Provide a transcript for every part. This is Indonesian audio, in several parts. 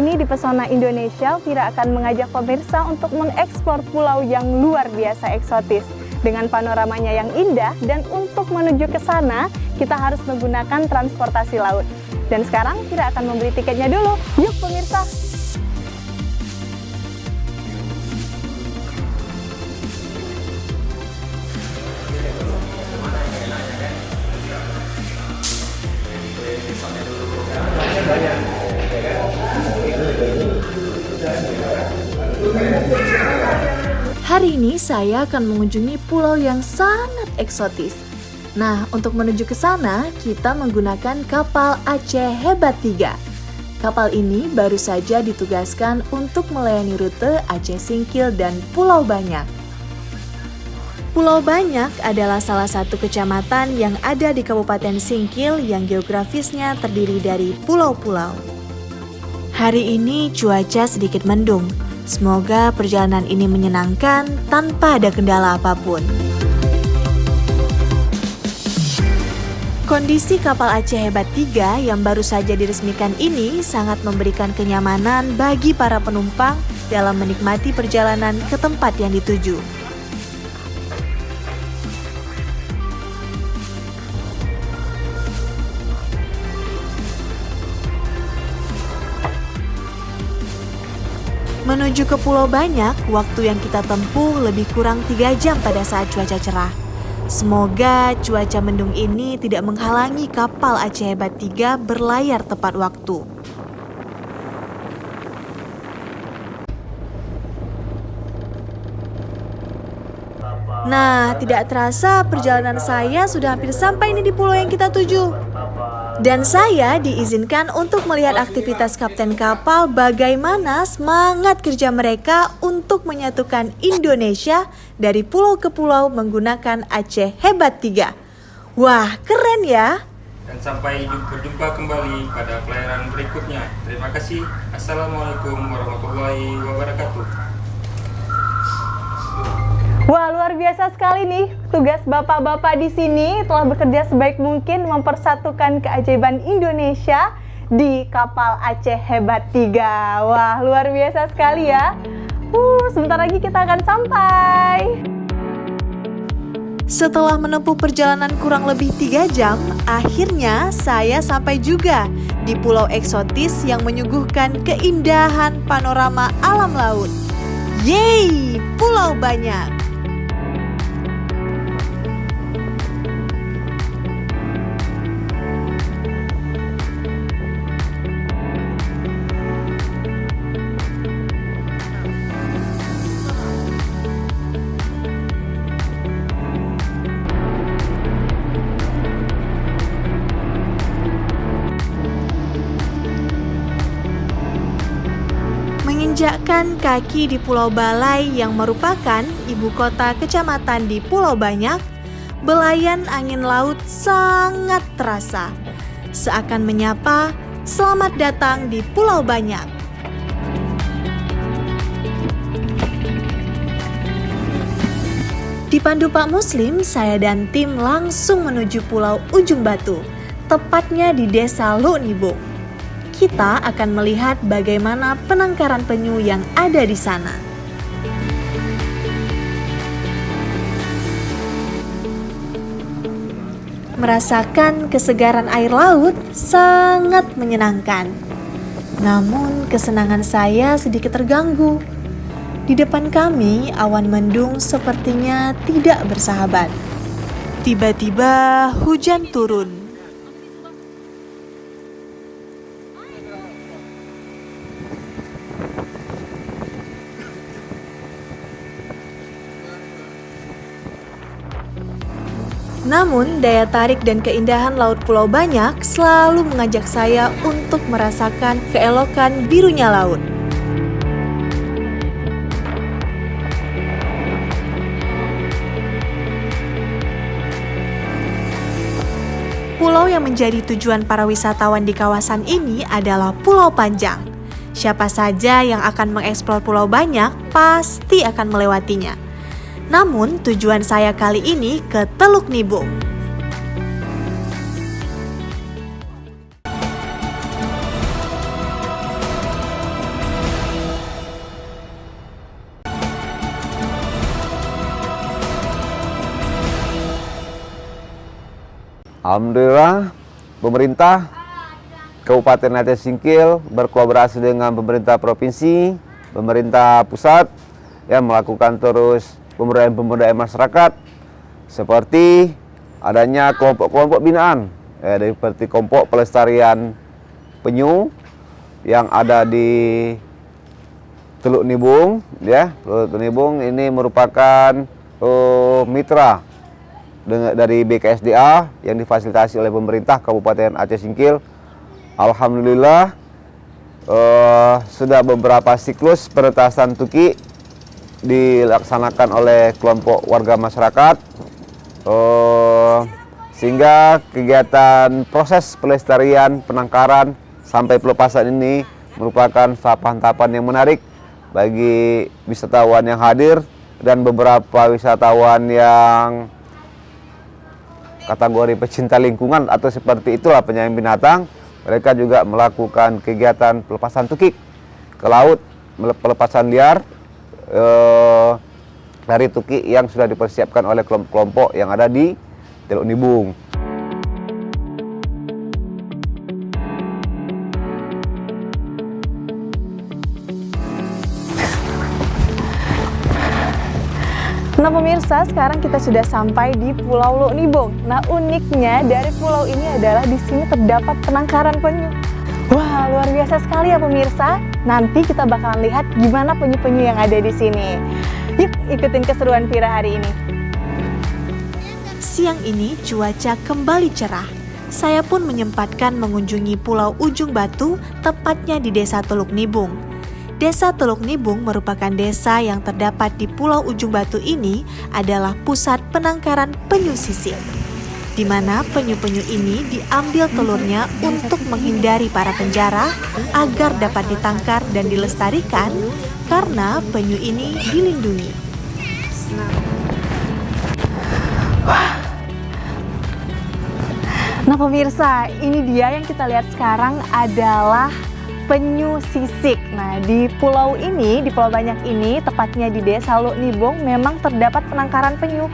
ini di Pesona Indonesia, Vira akan mengajak pemirsa untuk mengeksplor pulau yang luar biasa eksotis dengan panoramanya yang indah, dan untuk menuju ke sana kita harus menggunakan transportasi laut. Dan sekarang Vira akan membeli tiketnya dulu. Yuk pemirsa! Hari ini saya akan mengunjungi pulau yang sangat eksotis. Nah, untuk menuju ke sana, kita menggunakan kapal Aceh Hebat 3. Kapal ini baru saja ditugaskan untuk melayani rute Aceh Singkil dan Pulau Banyak. Pulau Banyak adalah salah satu kecamatan yang ada di Kabupaten Singkil yang geografisnya terdiri dari pulau-pulau. Hari ini cuaca sedikit mendung. Semoga perjalanan ini menyenangkan tanpa ada kendala apapun. Kondisi kapal Aceh Hebat 3 yang baru saja diresmikan ini sangat memberikan kenyamanan bagi para penumpang dalam menikmati perjalanan ke tempat yang dituju. Menuju ke Pulau Banyak, waktu yang kita tempuh lebih kurang 3 jam pada saat cuaca cerah. Semoga cuaca mendung ini tidak menghalangi kapal Aceh Hebat 3 berlayar tepat waktu. Nah, tidak terasa perjalanan saya sudah hampir sampai ini di pulau yang kita tuju. Dan saya diizinkan untuk melihat aktivitas kapten kapal, bagaimana semangat kerja mereka untuk menyatukan Indonesia dari pulau ke pulau menggunakan Aceh Hebat 3. Wah, keren ya! Dan sampai berjumpa kembali pada pelayaran berikutnya. Terima kasih. Assalamualaikum warahmatullahi wabarakatuh. Wah, luar biasa sekali nih. Tugas bapak-bapak di sini telah bekerja sebaik mungkin mempersatukan keajaiban Indonesia di kapal Aceh Hebat 3. Wah, luar biasa sekali ya. Sebentar lagi kita akan sampai. Setelah menempuh perjalanan kurang lebih 3 jam, akhirnya saya sampai juga di pulau eksotis yang menyuguhkan keindahan panorama alam laut. Yeay, Pulau Banyak! Menginjakkan kaki di Pulau Balai yang merupakan ibu kota kecamatan di Pulau Banyak, belayan angin laut sangat terasa. Seakan menyapa, selamat datang di Pulau Banyak. Dipandu Pak Muslim, saya dan tim langsung menuju Pulau Ujung Batu, tepatnya di Desa Lunibung. Kita akan melihat bagaimana penangkaran penyu yang ada di sana. Merasakan kesegaran air laut sangat menyenangkan. Namun kesenangan saya sedikit terganggu. Di depan kami awan mendung sepertinya tidak bersahabat. Tiba-tiba hujan turun. Namun, daya tarik dan keindahan Laut Pulau Banyak selalu mengajak saya untuk merasakan keelokan birunya laut. Pulau yang menjadi tujuan para wisatawan di kawasan ini adalah Pulau Panjang. Siapa saja yang akan mengeksplor Pulau Banyak pasti akan melewatinya. Namun tujuan saya kali ini ke Teluk Nibung. Alhamdulillah, pemerintah Kabupaten Aceh Singkil berkolaborasi dengan pemerintah provinsi, pemerintah pusat yang melakukan terus pemberdayaan masyarakat seperti adanya kelompok-kelompok binaan, seperti kelompok pelestarian penyu yang ada di Teluk Nibung, ya. Teluk Nibung ini merupakan mitra dari BKSDA yang difasilitasi oleh pemerintah Kabupaten Aceh Singkil. Alhamdulillah sudah beberapa siklus penetasan tuki dilaksanakan oleh kelompok warga masyarakat, sehingga kegiatan proses pelestarian, penangkaran sampai pelepasan ini merupakan tahapan-tahapan yang menarik bagi wisatawan yang hadir dan beberapa wisatawan yang kategori pecinta lingkungan atau seperti itulah penyayang binatang. Mereka juga melakukan kegiatan pelepasan tukik ke laut, pelepasan liar dari tukik yang sudah dipersiapkan oleh kelompok-kelompok yang ada di Teluk Nibung. Nah pemirsa, sekarang kita sudah sampai di Pulau Luk Nibung. Nah uniknya dari pulau ini adalah di sini terdapat penangkaran penyu. Wah luar biasa sekali ya pemirsa. Nanti kita bakalan lihat gimana penyu-penyu yang ada di sini. Yuk ikutin keseruan Vira hari ini. Siang ini cuaca kembali cerah. Saya pun menyempatkan mengunjungi Pulau Ujung Batu, tepatnya di Desa Teluk Nibung. Desa Teluk Nibung merupakan desa yang terdapat di Pulau Ujung Batu ini adalah pusat penangkaran penyu sisik, di mana penyu-penyu ini diambil telurnya untuk menghindari para penjara agar dapat ditangkar dan dilestarikan karena penyu ini dilindungi. Nah pemirsa, ini dia yang kita lihat sekarang adalah penyu sisik. Nah di pulau ini, di Pulau Banyak ini, tepatnya di Desa Luk Nibung, memang terdapat penangkaran penyu.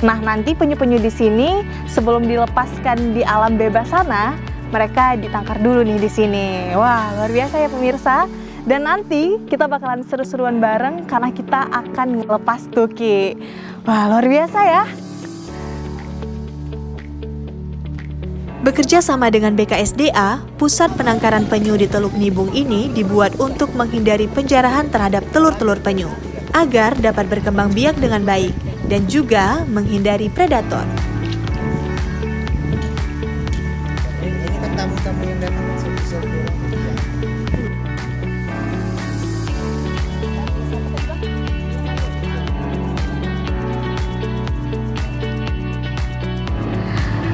Nah nanti penyu-penyu di sini sebelum dilepaskan di alam bebas sana, mereka ditangkar dulu nih di sini. Wah luar biasa ya pemirsa. Dan nanti kita bakalan seru-seruan bareng karena kita akan ngelepas tuki. Wah luar biasa ya. Bekerja sama dengan BKSDA, pusat penangkaran penyu di Teluk Nibung ini dibuat untuk menghindari penjarahan terhadap telur-telur penyu, agar dapat berkembang biak dengan baik dan juga menghindari predator. Ini kan tamu-tamu yang datang langsung.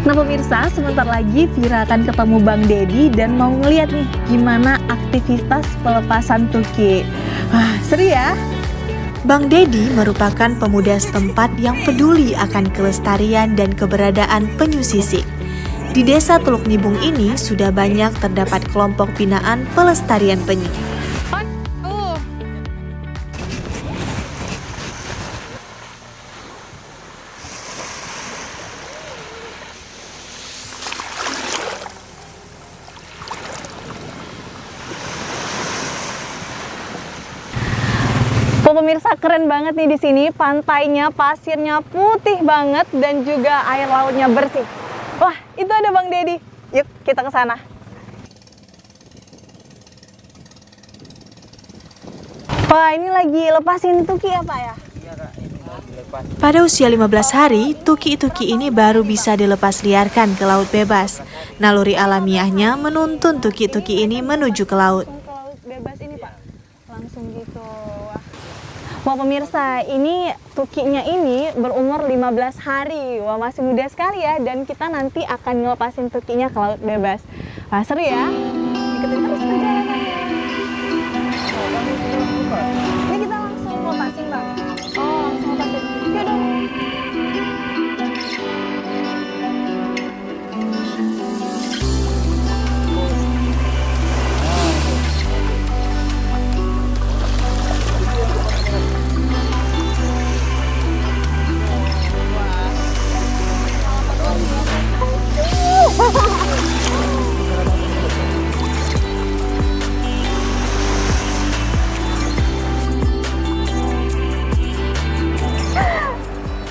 Nah pemirsa, sebentar lagi Vira akan ketemu Bang Dedi dan mau ngeliat nih gimana aktivitas pelepasan tuki. Wah seru ya. Bang Dedi merupakan pemuda setempat yang peduli akan kelestarian dan keberadaan penyu sisik. Di Desa Teluk Nibung ini sudah banyak terdapat kelompok binaan pelestarian penyu. Pemirsa keren banget nih di sini, pantainya, pasirnya putih banget dan juga air lautnya bersih. Wah, itu ada Bang Dedi. Yuk, kita ke sana. Wah, ini lagi lepasin tuki ya, Pak ya? Pada usia 15 hari, tuki-tuki ini baru bisa dilepas liarkan ke laut bebas. Naluri alamiahnya menuntun tuki-tuki ini menuju ke laut. Ke laut bebas ini, Pak. Langsung gitu. Wah pemirsa, ini tukinya ini berumur 15 hari. Wah masih muda sekali ya. Dan kita nanti akan ngelepasin tukinya ke laut bebas. Wah seru ya. Ikutin terus perjalanannya. Ini kita langsung lepasin Bang. Oh langsung lepasin. Yuk dong.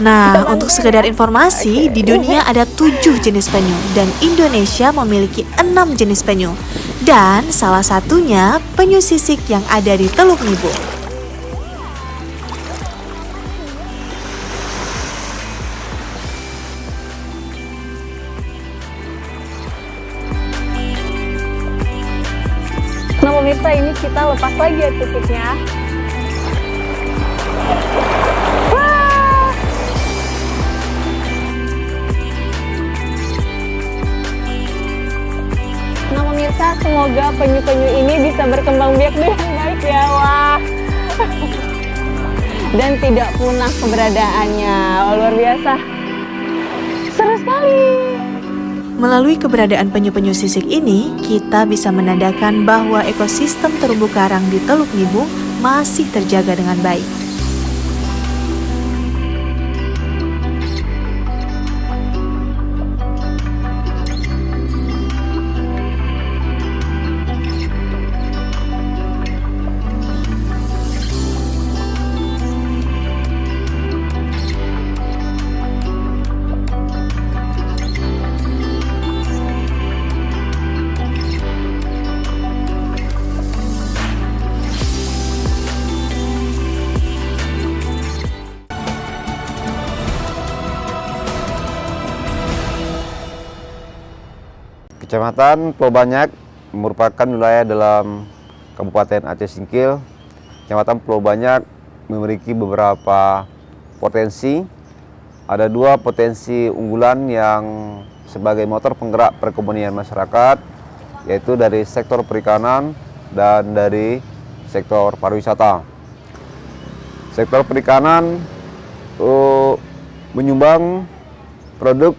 Nah, untuk sekedar informasi, di dunia ada 7 jenis penyu dan Indonesia memiliki 6 jenis penyu. Dan salah satunya penyu sisik yang ada di Teluk Nibung. Nah pemirsa, ini kita lepas lagi ya tutupnya. Wah! Nah pemirsa, semoga penyu-penyu ini bisa berkembang biak dengan baik ya. Wah. Dan tidak punah keberadaannya. Wah, luar biasa. Seru sekali. Melalui keberadaan penyu-penyu sisik ini, kita bisa menandakan bahwa ekosistem terumbu karang di Teluk Nibung masih terjaga dengan baik. Kecamatan Pulau Banyak merupakan wilayah dalam Kabupaten Aceh Singkil. Kecamatan Pulau Banyak memiliki beberapa potensi. Ada 2 potensi unggulan yang sebagai motor penggerak perekonomian masyarakat, yaitu dari sektor perikanan dan dari sektor pariwisata. Sektor perikanan menyumbang produk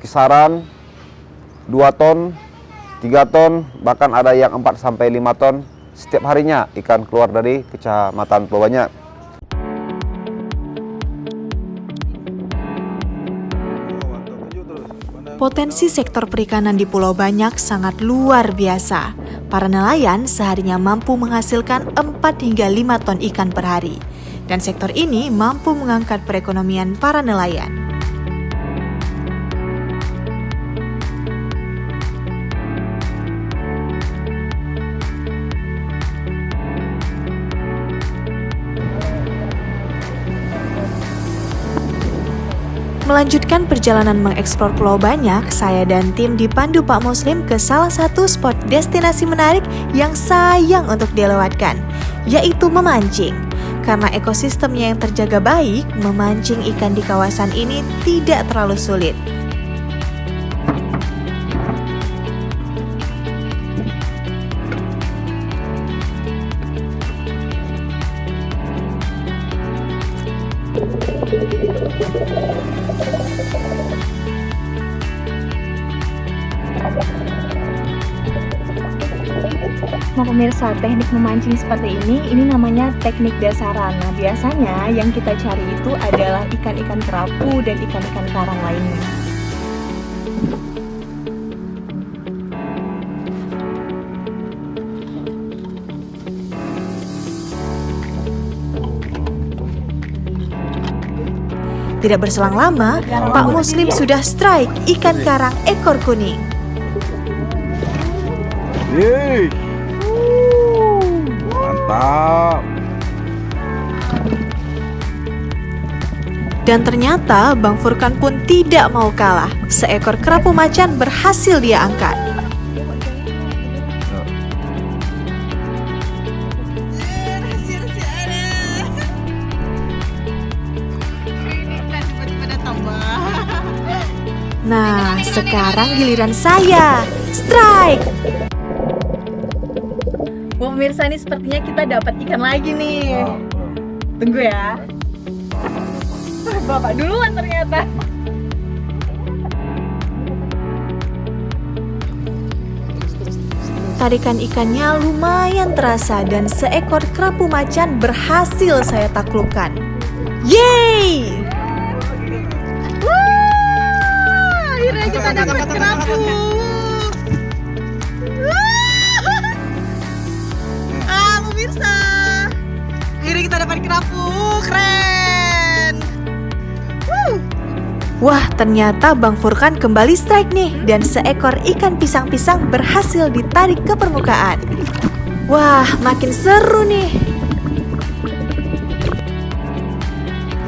kisaran 2 ton, 3 ton, bahkan ada yang 4 sampai 5 ton setiap harinya ikan keluar dari Kecamatan Pulau Banyak. Potensi sektor perikanan di Pulau Banyak sangat luar biasa. Para nelayan seharinya mampu menghasilkan 4 hingga 5 ton ikan per hari. Dan sektor ini mampu mengangkat perekonomian para nelayan. Melanjutkan perjalanan mengeksplor Pulau Banyak, saya dan tim dipandu Pak Muslim ke salah satu spot destinasi menarik yang sayang untuk dilewatkan, yaitu memancing. Karena ekosistemnya yang terjaga baik, memancing ikan di kawasan ini tidak terlalu sulit. Nah pemirsa, teknik memancing seperti ini namanya teknik dasaran. Nah biasanya yang kita cari itu adalah ikan-ikan kerapu dan ikan-ikan karang lainnya. Tidak berselang lama, Pak Muslim sudah strike ikan karang ekor kuning. Yeay, mantap. Dan ternyata Bang Furkan pun tidak mau kalah. Seekor kerapu macan berhasil dia angkat. Nah, sekarang giliran saya. Strike! Wah pemirsa, ini sepertinya kita dapat ikan lagi nih. Tunggu ya. Wah, Bapak duluan ternyata. Tarikan ikannya lumayan terasa dan seekor kerapu macan berhasil saya taklukkan. Yeay! Wah, akhirnya kita dapat kerapu. Pemirsa, akhirnya kita dapat kerapu, keren. Wah, ternyata Bang Furkan kembali strike nih, dan seekor ikan pisang-pisang berhasil ditarik ke permukaan. Wah, makin seru nih.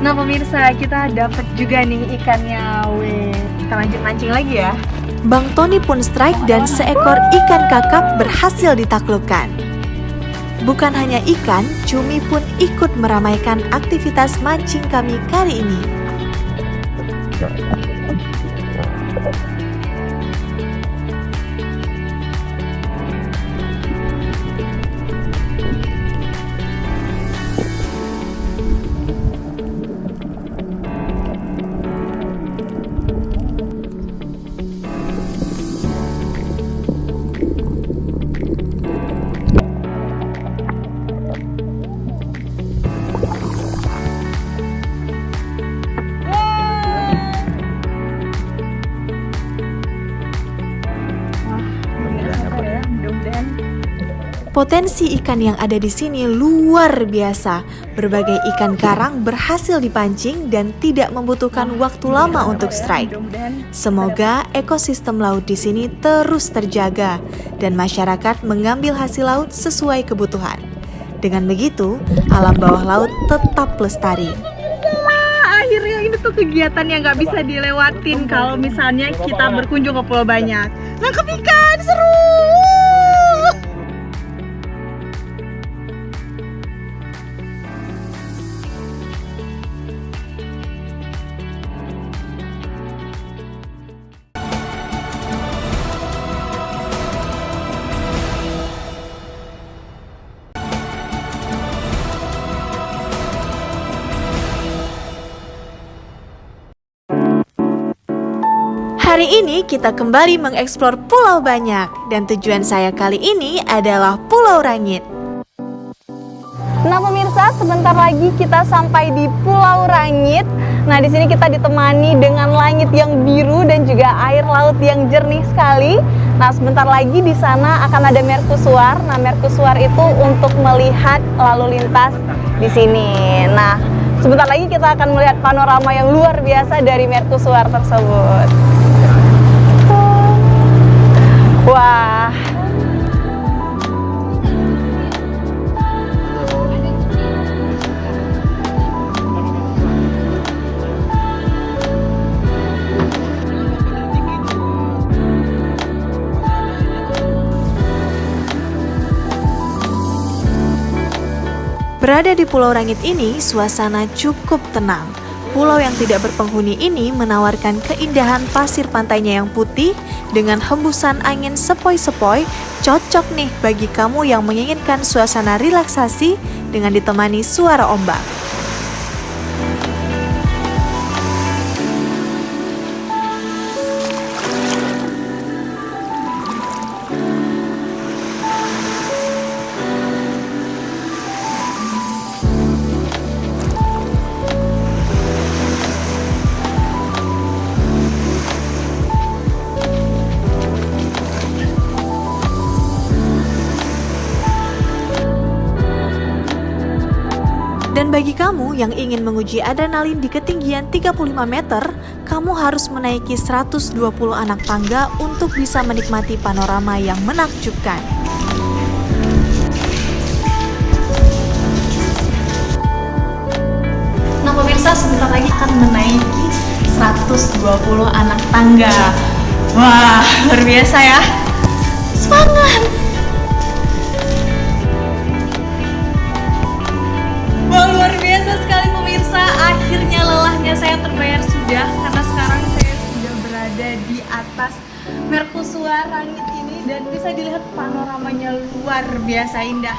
Nah pemirsa, kita dapat juga nih ikannya. Wih, kita lanjut mancing lagi ya. Bang Tony pun strike dan seekor ikan kakap berhasil ditaklukkan. Bukan hanya ikan, cumi pun ikut meramaikan aktivitas mancing kami kali ini. Potensi ikan yang ada di sini luar biasa. Berbagai ikan karang berhasil dipancing dan tidak membutuhkan waktu lama untuk strike. Semoga ekosistem laut di sini terus terjaga dan masyarakat mengambil hasil laut sesuai kebutuhan. Dengan begitu, alam bawah laut tetap lestari. Akhirnya ini tuh kegiatan yang nggak bisa dilewatin kalau misalnya kita berkunjung ke Pulau Banyak. Nangkep ikan, seru! Hari ini kita kembali mengeksplor Pulau Banyak dan tujuan saya kali ini adalah Pulau Rangit. Nah pemirsa, sebentar lagi kita sampai di Pulau Rangit. Nah di sini kita ditemani dengan langit yang biru dan juga air laut yang jernih sekali. Nah sebentar lagi di sana akan ada mercusuar. Nah mercusuar itu untuk melihat lalu lintas di sini. Nah sebentar lagi kita akan melihat panorama yang luar biasa dari mercusuar tersebut. Wah. Berada di Pulau Rangit ini, suasana cukup tenang. Pulau yang tidak berpenghuni ini menawarkan keindahan pasir pantainya yang putih dengan hembusan angin sepoi-sepoi, cocok nih bagi kamu yang menginginkan suasana relaksasi dengan ditemani suara ombak. Dan bagi kamu yang ingin menguji adrenalin di ketinggian 35 meter, kamu harus menaiki 120 anak tangga untuk bisa menikmati panorama yang menakjubkan. Nah pemirsa, sebentar lagi akan menaiki 120 anak tangga. Wah, luar biasa ya. Semangat! Wah, luar biasa sekali pemirsa. Akhirnya lelahnya saya terbayar sudah, karena sekarang saya sudah berada di atas mercusuar Rangit ini dan bisa dilihat panoramanya luar biasa indah.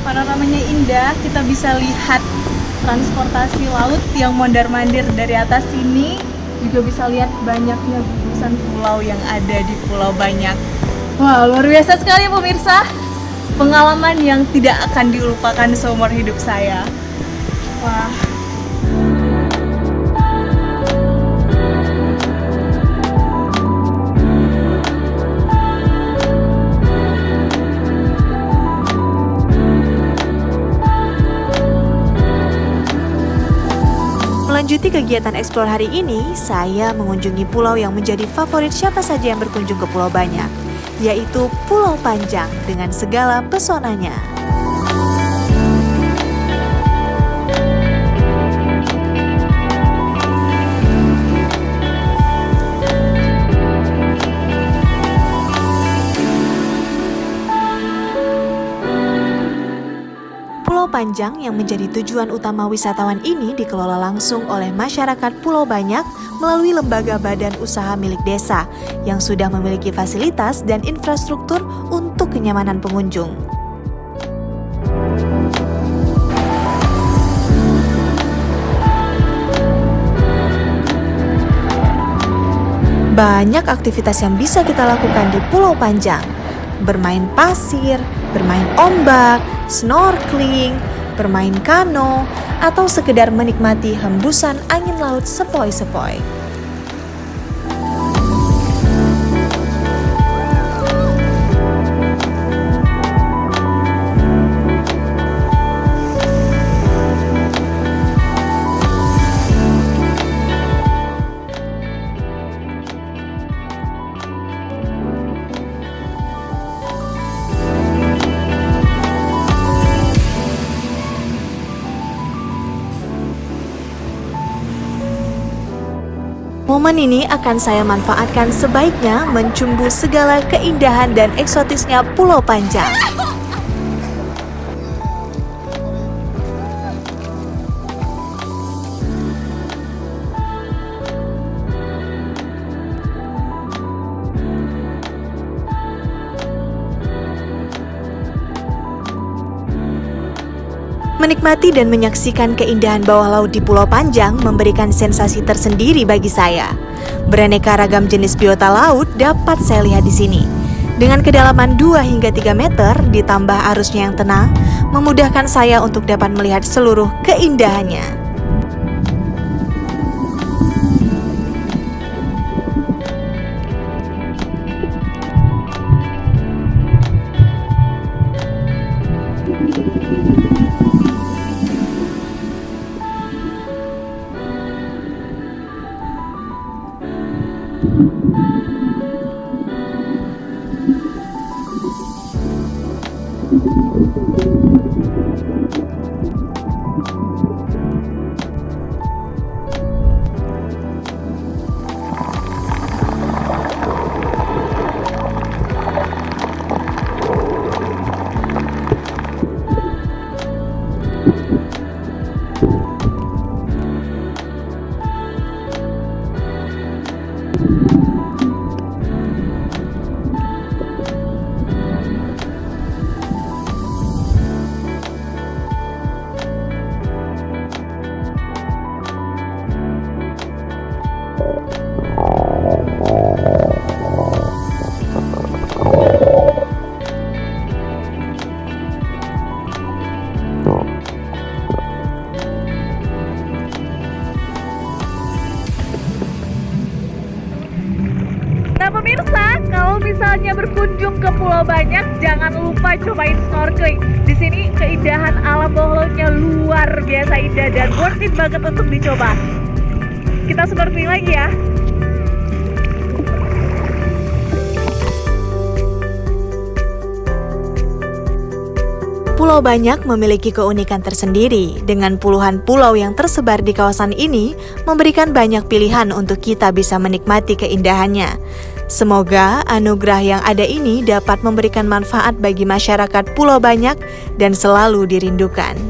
Panoramanya indah, kita bisa lihat transportasi laut yang mondar-mandir dari atas sini. Juga bisa lihat banyaknya gugusan pulau yang ada di Pulau Banyak. Wah, luar biasa sekali pemirsa. Pengalaman yang tidak akan dilupakan seumur hidup saya. Wah. kegiatan eksplor hari ini, saya mengunjungi pulau yang menjadi favorit siapa saja yang berkunjung ke Pulau Banyak, yaitu Pulau Panjang dengan segala pesonanya. Pulau Panjang yang menjadi tujuan utama wisatawan ini dikelola langsung oleh masyarakat Pulau Banyak melalui lembaga badan usaha milik desa yang sudah memiliki fasilitas dan infrastruktur untuk kenyamanan pengunjung. Banyak aktivitas yang bisa kita lakukan di Pulau Panjang. Bermain pasir, bermain ombak, snorkeling, bermain kano, atau sekedar menikmati hembusan angin laut sepoi-sepoi. Momen ini akan saya manfaatkan sebaiknya mencumbu segala keindahan dan eksotisnya Pulau Panjang. Menikmati dan menyaksikan keindahan bawah laut di Pulau Panjang memberikan sensasi tersendiri bagi saya. Beraneka ragam jenis biota laut dapat saya lihat di sini. Dengan kedalaman 2 hingga 3 meter ditambah arusnya yang tenang, memudahkan saya untuk dapat melihat seluruh keindahannya. Nah pemirsa, kalau misalnya berkunjung ke Pulau Banyak, jangan lupa cobain snorkeling. Di sini keindahan alam bawah lautnya luar biasa indah dan worth it banget untuk dicoba. Kita snorkeling lagi ya. Pulau Banyak memiliki keunikan tersendiri. Dengan puluhan pulau yang tersebar di kawasan ini, memberikan banyak pilihan untuk kita bisa menikmati keindahannya. Semoga anugerah yang ada ini dapat memberikan manfaat bagi masyarakat Pulau Banyak dan selalu dirindukan.